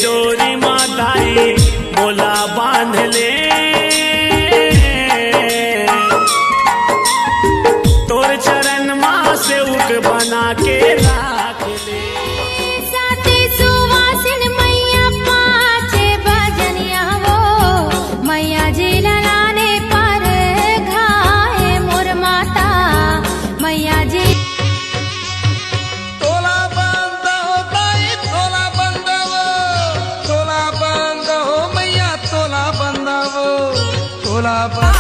डोरी माताई बोला बांध ले, तोर चरण माँ से उक बना के राख ले। साथे सुवासिन मैया पाचे भजनिया वो मैया जी ललाने पर घाए मोर माता मैया जी। तोला बंद हो भाई तोला बंद हो, तोला बंद हो मैया तोला बंद हो, तोला बंद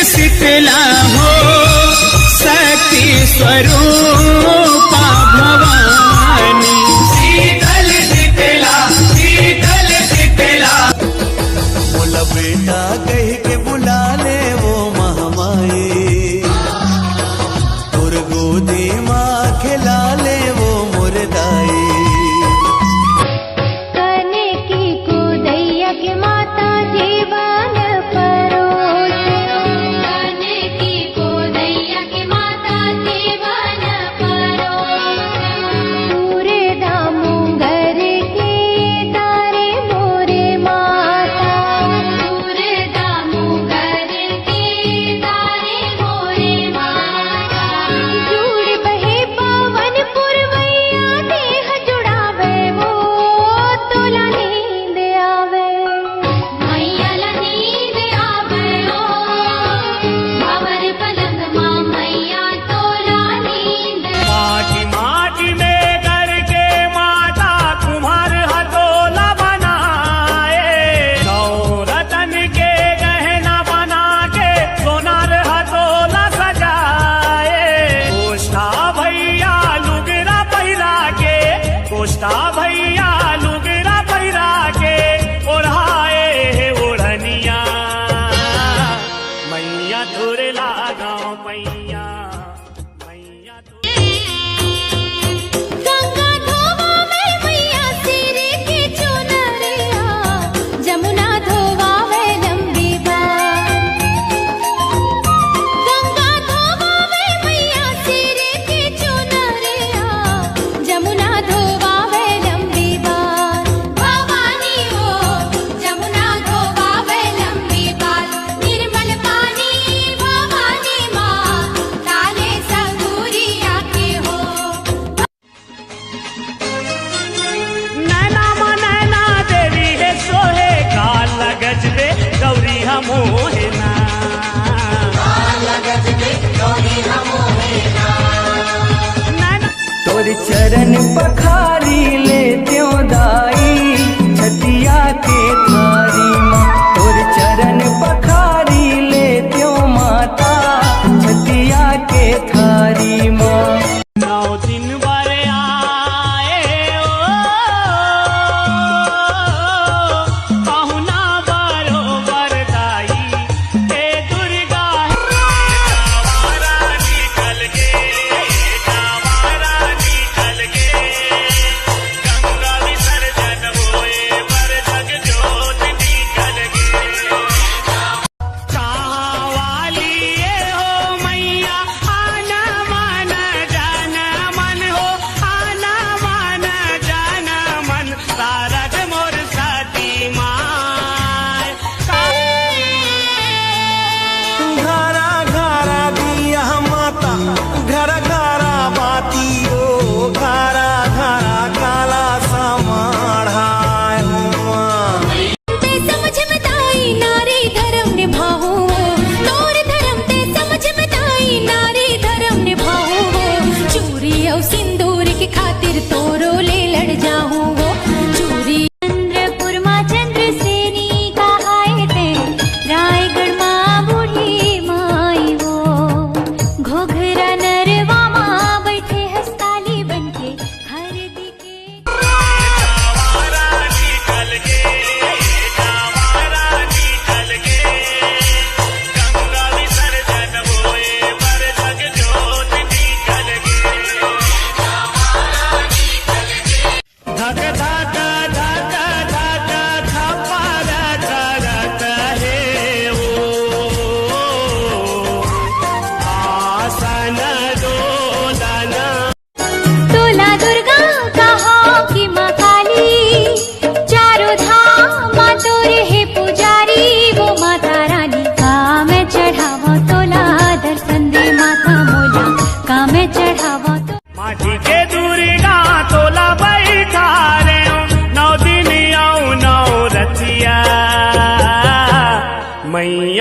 शीतला हो शक्ति स्वरूपा भवानी, शीतल शीतला शीतल शीतला। बोला बेटा कह के बुला ले वो महामाई, तोर गोदी माँ खिला ले वो मुर्दाई। करने की कुदैया के माता जीवन भैया लुगरा पैरा के ओढ़ाए ओढ़निया मैया तोरे लागाओ मैया मैया गंगा धोवा में मैया सिर की चुनरिया जमुना धोवा में लंबी बार। गंगा धोवा में मैया सिर की चुनरिया जमुना धोवा तोर चरण पखारी ले त्यों दाई छतिया के थारी माँ, तोर चरण पखारी ले त्यों माता छतिया के थारी माँ। 9 दिन बारे आए ओ पाहुना बारो बरदाई हे दुर्गा हमारा निकल गे हमारा निकल गे।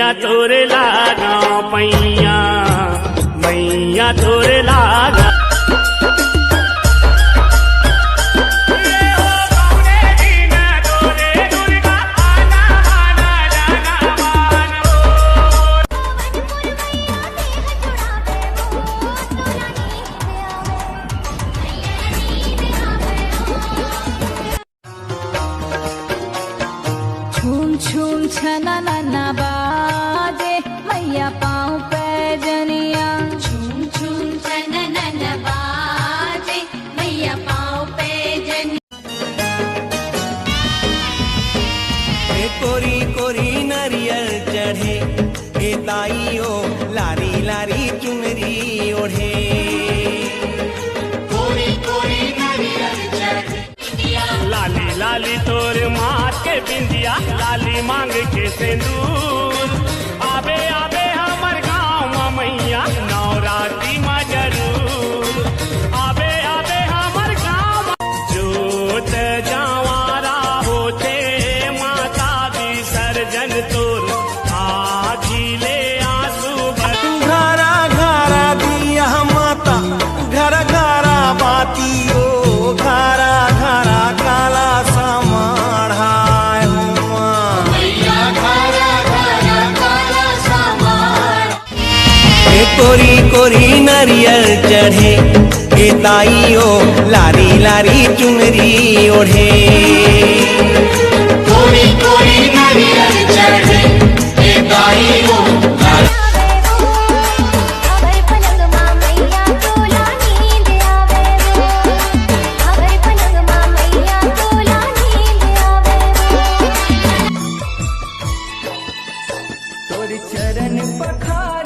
मैया तोरे लागा पैया मैया तोरे लागा झूम झूम छना ना बाजे मैया पाँव पे जनिया झूम झूम छना ना बाजे मैया पाँव पे जनिया कोरी कोरी नरियल चढ़े हे ताइयो लारी लारी चुनरी ओढ़े लाली लाली तोर माँ के बिंदिया लाली मांग के सिंदूर आबे आबे हमर गाँव मैया नवरात्रि में जरूर आबे आबे हमर गाँव जोत जवारा होते माता विसर्जन तोर आखी ले आंसू घरा घरा दिया माता घर घरा बातियो घरा घरा काला समाढ़ाय हुआ कोरी कोरी नरियल चढ़े हे ताइयो लारी लारी चुनरी ओढ़े कोरी कोरी नरियल चढ़े हे ताइयो अगर पलंग माँ मैया तोला नींद आवे अगर पलंग माँ मैया तोला नींद आवे तोर चरण पखार